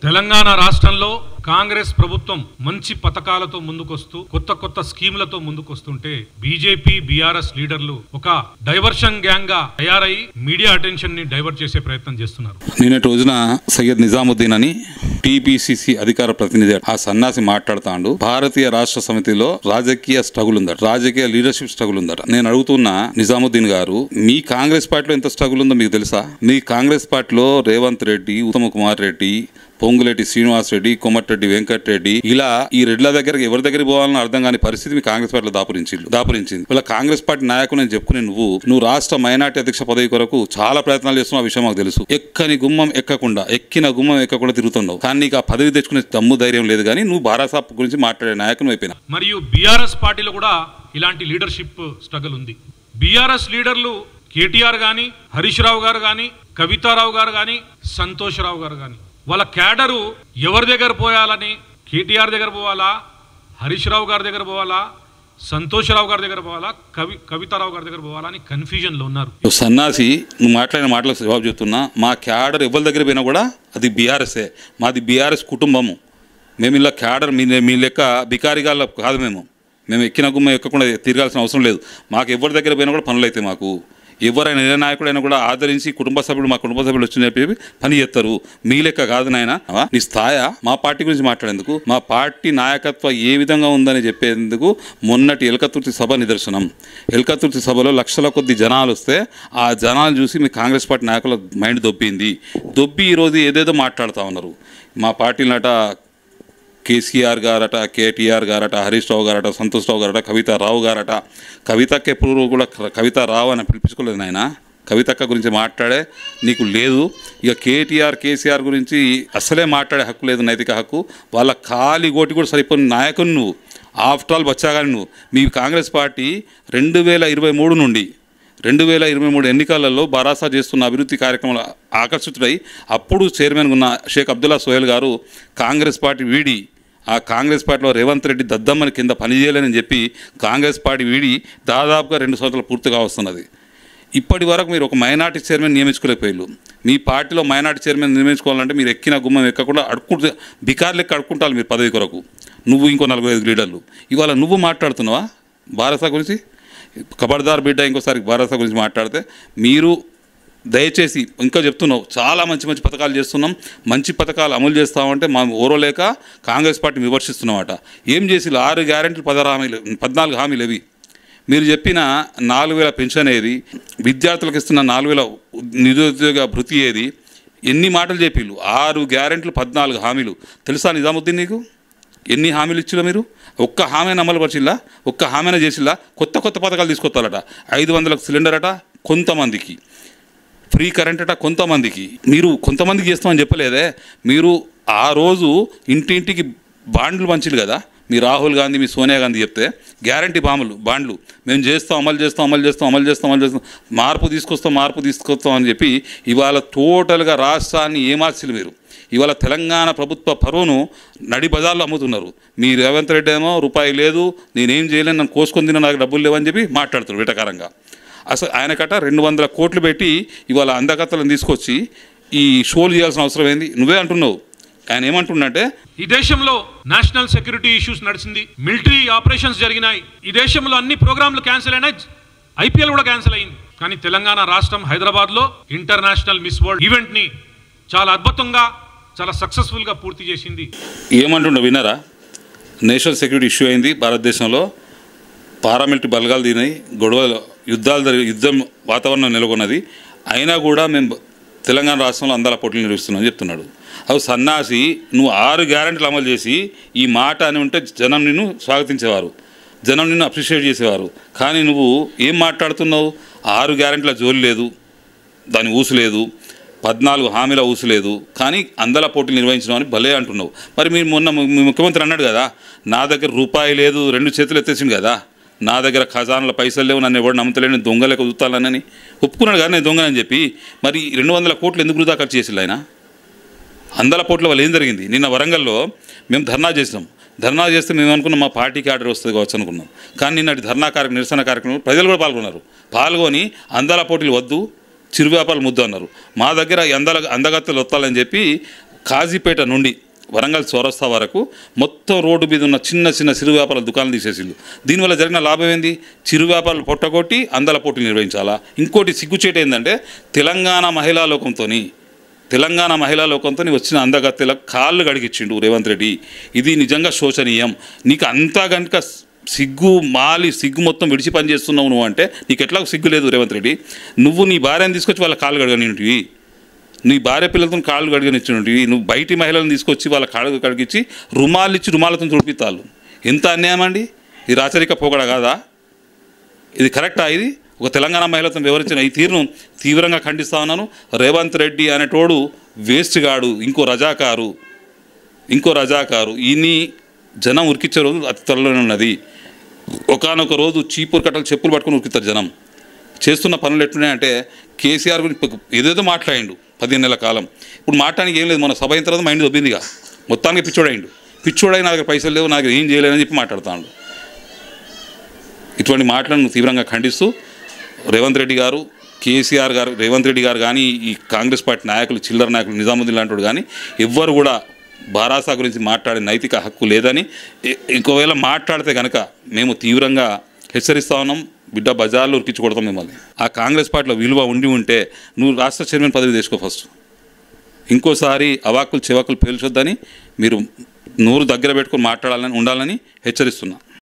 తెలంగాణ రాష్ట్రంలో కాంగ్రెస్ ప్రభుత్వం మంచి పథకాలతో ముందుకొస్తూ కొత్త కొత్త స్కీములతో ముందుకొస్తుంటే బీజేపీ బీఆర్ఎస్ లీడర్లు ఒక డైవర్షన్ గ్యాంగ్ గా తయారై మీడియా అటెన్షన్ ని డైవర్ట్ చేసే ప్రయత్నం చేస్తున్నారు. నిన్నటి రోజున సయ్యద్ నిజాముద్దీన్ అని టీపీసీసీ అధికార ప్రతినిధి ఆ సన్నాసి మాట్లాడుతాండు. భారతీయ రాష్ట్ర సమితిలో రాజకీయ స్ట్రగుల్ ఉందట, రాజకీయ లీడర్షిప్ స్ట్రగుల్ ఉందట. నేను అడుగుతున్నా నిజాముద్దీన్ గారు, మీ కాంగ్రెస్ పార్టీలో ఎంత స్ట్రగుల్ ఉందో మీకు తెలుసా? మీ కాంగ్రెస్ పార్టీలో రేవంత్ రెడ్డి, ఉత్తమ్ కుమార్ రెడ్డి, పొంగులేటి శ్రీనివాస్ రెడ్డి, కొమటిరెడ్డి వెంకటరెడ్డి ఇలా ఈ రెడ్ల దగ్గరికి ఎవరి దగ్గరికి పోవాలని అర్థం కాని పరిస్థితి మీ కాంగ్రెస్ పార్టీలో దాపురించింది. ఇలా కాంగ్రెస్ పార్టీ నాయకుడు నేను చెప్పుకునే నువ్వు రాష్ట్ర మైనార్టీ అధ్యక్ష పదవి కొరకు చాలా ప్రయత్నాలు చేస్తున్నావు. ఆ విషయం మాకు తెలుసు. ఎక్కిన గుమ్మం ఎక్కకుండా తిరుగుతున్నావు. కానీ నీకు ఆ పదవి తెచ్చుకునే దమ్ము ధైర్యం లేదు. కానీ నువ్వు భారసాప్ గురించి మాట్లాడే నాయకుని అయిపోయినా. మరియు బీఆర్ఎస్ పార్టీలో కూడా ఇలాంటి లీడర్షిప్ స్ట్రగుల్ ఉంది. బీఆర్ఎస్ లీడర్లు కేటీఆర్ గాని, హరీష్ రావు గారు గాని, కవితారావు గారు గాని, సంతోష్ రావు గారు గాని వాళ్ళ క్యాడరు ఎవరి దగ్గర పోయాలని, కేటీఆర్ దగ్గర పోవాలా, హరీష్ రావు గారి దగ్గర పోవాలా, సంతోష్ రావు గారి దగ్గర పోవాలా, కవితారావు గారి దగ్గర పోవాలా అని కన్ఫ్యూజన్లో ఉన్నారు. సన్నాసి, నువ్వు మాట్లాడిన మాటలకు జవాబు చెప్తున్నా. మా క్యాడర్ ఎవరి దగ్గర పోయినా కూడా అది బీఆర్ఎస్ఏ. మాది బీఆర్ఎస్ కుటుంబము. మేము ఇలా క్యాడర్ మీ లెక్క బికారిగాళ్ళ కాదు. మేము ఎక్కిన గుమ్మ ఎక్కకుండా తిరగాల్సిన అవసరం లేదు. మాకు ఎవరి దగ్గర పోయినా కూడా పనులు అయితే మాకు ఎవరైనా ఏ నాయకుడైనా కూడా ఆదరించి మా కుటుంబ సభ్యులు వచ్చి చెప్పి పని చేస్తారు. మీ లెక్క కాదు నాయన. నీ స్థాయి మా పార్టీ గురించి మాట్లాడేందుకు, మా పార్టీ నాయకత్వం ఏ విధంగా ఉందని చెప్పేందుకు మొన్నటి ఎల్కతుర్తి సభ నిదర్శనం. ఎల్కతుర్తి సభలో లక్షల కొద్ది జనాలు వస్తే ఆ జనాలు చూసి మీ కాంగ్రెస్ పార్టీ నాయకుల మైండ్ దొబ్బి ఈరోజు ఏదేదో మాట్లాడుతూ ఉన్నారు. మా పార్టీలట కేసీఆర్ గారట, కేటీఆర్ గారట, హరీష్ రావు గారట, సంతోష్ రావు గారట, కవితారావు గారట. కవితక్క ఎప్పుడు కూడా కవితారావు అని పిలిపించుకోలేదు నాయన. కవితక్క గురించి మాట్లాడే నీకు లేదు. ఇక కేసీఆర్ గురించి అసలే మాట్లాడే హక్కు లేదు, నైతిక హక్కు. వాళ్ళ ఖాళీ గోటి కూడా సరిపోయిన నాయకుని నువ్వు. ఆఫ్టర్ ఆల్ వచ్చాగాని నువ్వు. మీ కాంగ్రెస్ పార్టీ 2023 నుండి 2023 ఎన్నికలలో భరాసా చేస్తున్న అభివృద్ధి కార్యక్రమాలు ఆకర్షితుడై అప్పుడు చైర్మన్ ఉన్న షేక్ అబ్దుల్లా సోహెల్ గారు కాంగ్రెస్ పార్టీ వీడి ఆ కాంగ్రెస్ పార్టీలో రేవంత్ రెడ్డి దద్దమ్మని కింద పనిచేయలేనని చెప్పి కాంగ్రెస్ పార్టీ వీడి దాదాపుగా 2 సంవత్సరాలు పూర్తిగా వస్తున్నది. ఇప్పటి వరకు మీరు ఒక మైనార్టీ చైర్మన్ నియమించుకోలేకపోయారు. మీ పార్టీలో మైనార్టీ చైర్మన్ నియమించుకోవాలంటే మీరు ఎక్కిన గుమ్మం ఎక్కకుండా బికార్ లెక్క అడుక్కుంటారు మీరు పదవి కొరకు. నువ్వు ఇంకో 45 లీడర్లు. ఇవాళ నువ్వు మాట్లాడుతున్నావా భారత గురించి? ఖబర్దార్ బిడ్డ, ఇంకోసారి భారత గురించి మాట్లాడితే మీరు దయచేసి ఇంకా చెప్తున్నావు. చాలా మంచి పథకాలు చేస్తున్నాం, మంచి పథకాలు అమలు చేస్తామంటే మా ఓరలేక కాంగ్రెస్ పార్టీ విమర్శిస్తున్నామట. ఏం చేసి 6 గ్యారెంటీలు 14 హామీలు ఏవి? మీరు చెప్పిన 4,000 పెన్షన్ ఏది? విద్యార్థులకు ఇస్తున్న 4,000 నిరుద్యోగ భృతి ఏది? ఎన్ని మాటలు చెప్పిళ్ళు? 6 గ్యారెంటీలు 14 హామీలు. తెలుసా నిజాముద్దీన్ నీకు? ఎన్ని హామీలు ఇచ్చిలో మీరు? ఒక్క హామీని అమలు పరిచిల్లా? ఒక్క హామీని చేసిల్లా? కొత్త పథకాలు తీసుకొస్తారట. 500లకు సిలిండర్ అట కొంతమందికి, ఫ్రీ కరెంట్ అట కొంతమందికి. మీరు కొంతమందికి చేస్తామని చెప్పలేదే. మీరు ఆ రోజు ఇంటింటికి బాండ్లు పంచిలు కదా మీ రాహుల్ గాంధీ, మీ సోనియా గాంధీ చెప్తే గ్యారంటీ బాండ్లు మేము చేస్తాం, అమలు చేస్తాం, మార్పు తీసుకొస్తాం అని చెప్పి ఇవాళ టోటల్గా రాష్ట్రాన్ని ఏమార్చిలు మీరు. ఇవాళ తెలంగాణ ప్రభుత్వ పరువును నడి బజార్లో అమ్ముతున్నారు. మీ రేవంత్ రెడ్డి ఏమో రూపాయి లేదు, నేనేం చేయలేను, నన్ను కోసుకొని తిన్నా, నాకు డబ్బులు లేవని చెప్పి మాట్లాడుతారు వెటకారంగా. అసలు ఆయనకట 200 కోట్లు పెట్టి ఇవాళ అందకత్తలను తీసుకొచ్చి ఈ షోలు చేయాల్సిన అవసరం ఏంది? నువ్వే అంటున్నావు. ఆయన ఏమంటున్నాడంటే ఈ దేశంలో నేషనల్ సెక్యూరిటీ ఇష్యూస్ నడిచింది, మిలిటరీ ఆపరేషన్స్ జరిగినాయి, ఈ దేశంలో అన్ని ప్రోగ్రాంలు క్యాన్సిల్ అయినాయి, IPL కూడా క్యాన్సిల్ అయింది. కానీ తెలంగాణ రాష్ట్రం హైదరాబాద్లో ఇంటర్నేషనల్ మిస్ వరల్డ్ ఈవెంట్ని చాలా అద్భుతంగా, చాలా సక్సెస్ఫుల్గా పూర్తి చేసింది. ఏమంటుండో విన్నారా? నేషనల్ సెక్యూరిటీ ఇష్యూ అయింది భారతదేశంలో, పారామిలిటరీ బలగాలు దిగినాయి, యుద్ధం వాతావరణం నెలకొన్నది. అయినా కూడా మేము తెలంగాణ రాష్ట్రంలో అందాల పోటీలు నిర్వహిస్తున్నామని చెప్తున్నాడు. అవి సన్నాసి, నువ్వు 6 గ్యారెంటీలు అమలు చేసి ఈ మాట అని ఉంటే జనం నిన్ను స్వాగతించేవారు, జనం నిన్ను అప్రిషియేట్ చేసేవారు. కానీ నువ్వు ఏం మాట్లాడుతున్నావు? 6 గ్యారెంటీల జోలి లేదు, దాని ఊసు లేదు, 14 హామీల ఊసు లేదు, కానీ అందల పోటీలు నిర్వహించడం భలే అంటున్నావు. మరి మీరు మొన్న ముఖ్యమంత్రి అన్నాడు కదా, నా దగ్గర రూపాయి లేదు, 2 చేతులు ఎత్తేసింది కదా, నా దగ్గర ఖజానాల పైసలు లేవు, నన్ను ఎవరు నమ్ముతలేని దొంగలేక చూస్తానని ఒప్పుకున్నాడు కదా నేను దొంగనని చెప్పి. మరి 200 కోట్లు ఎందుకు వృధా ఖర్చు చేసిల్లు ఆయన? అందల పోట్ల వల్ల ఏం జరిగింది? నిన్న వరంగల్లో మేము ధర్నా చేస్తే మేము అనుకున్నాం మా పార్టీకి ఆర్డర్ వస్తుంది కావచ్చు అనుకున్నాం. కానీ నిన్నటి నిరసన కార్యక్రమంలో ప్రజలు కూడా పాల్గొని అందాల పోటీలు వద్దు, చిరు వ్యాపారాలు ముద్దు అన్నారు. మా దగ్గర అందగత్తలు వస్తాలని చెప్పి కాజీపేట నుండి వరంగల్ చౌరస్తా వరకు మొత్తం రోడ్డు మీద ఉన్న చిన్న చిన్న చిరు వ్యాపారాల దుకాణాలు తీసేసిళ్ళు. దీనివల్ల జరిగిన లాభం ఏంది? చిరు వ్యాపారాలు పొట్టగొట్టి అందల పోటీలు నిర్వహించాలా. ఇంకోటి సిగ్గుచేటు ఏంటంటే తెలంగాణ మహిళా లోకంతో వచ్చిన అందగత్తెలకు కాళ్ళు గడిగిచ్చిండు రేవంత్ రెడ్డి. ఇది నిజంగా శోచనీయం. నీకు అంతా కనుక సిగ్గు మొత్తం విడిచి పని చేస్తున్నావు నువ్వు అంటే నీకు ఎట్లా సిగ్గు లేదు రేవంత్ రెడ్డి. నువ్వు నీ భార్యను తీసుకొచ్చి వాళ్ళ కాళ్ళు గడగనింటివి, నీ భార్య పిల్లలతో కాళ్ళు గడిగనిచ్చినవి, నువ్వు బయటి మహిళలను తీసుకొచ్చి వాళ్ళ కాళ్ళు కడిగించి రుమాలతో తుడిపితాళ్ళు. ఎంత అన్యాయం అండి! ఇది రాచరిక పోగడ కాదా? ఇది కరెక్టా? ఇది ఒక తెలంగాణ మహిళతో వివరించిన ఈ తీరును తీవ్రంగా ఖండిస్తా ఉన్నాను. రేవంత్ రెడ్డి అనేటోడు వేస్ట్ గాడు, ఇంకో రజాకారు. ఈయన్ని జనం ఉరికిచ్చే రోజు అతి త్వరలోనే ఉన్నది. ఒకానొక రోజు చీపురు కట్టలు చెప్పులు పట్టుకుని ఉరికిస్తారు జనం. చేస్తున్న పనులు ఎట్లున్నాయంటే కేసీఆర్ గురించి ఏదేదో మాట్లాడిండు 15 నెలల కాలం. ఇప్పుడు మాట్లాడానికి ఏం లేదు. మన సభ అయిన తర్వాత మైండ్ దొబ్బిందిగా, మొత్తానికి పిచ్చోడై నా దగ్గర పైసలు లేవు, నా దగ్గర ఏం చేయలేదని చెప్పి మాట్లాడుతాడు. ఇటువంటి మాటలను తీవ్రంగా ఖండిస్తూ రేవంత్ రెడ్డి గారు, కేసీఆర్ గారు, రేవంత్ రెడ్డి గారు కానీ ఈ కాంగ్రెస్ పార్టీ నాయకులు, చిల్లర నాయకులు, నిజాముద్దీన్ లాంటి కానీ ఎవ్వరు కూడా బారాసా గురించి మాట్లాడే నైతిక హక్కు లేదని, ఇంకోవేళ మాట్లాడితే కనుక మేము తీవ్రంగా హెచ్చరిస్తా ఉన్నాం. బిడ్డ బజార్లో ఉరికించి కొడతాం మిమ్మల్ని. ఆ కాంగ్రెస్ పార్టీలో విలువ ఉంటే నువ్వు రాష్ట్ర చైర్మన్ పదవి తెచ్చుకో ఫస్ట్. ఇంకోసారి అవాక్కులు చెవాకులు పేల్చొద్దని, మీరు నోరు దగ్గర పెట్టుకొని ఉండాలని హెచ్చరిస్తున్నా.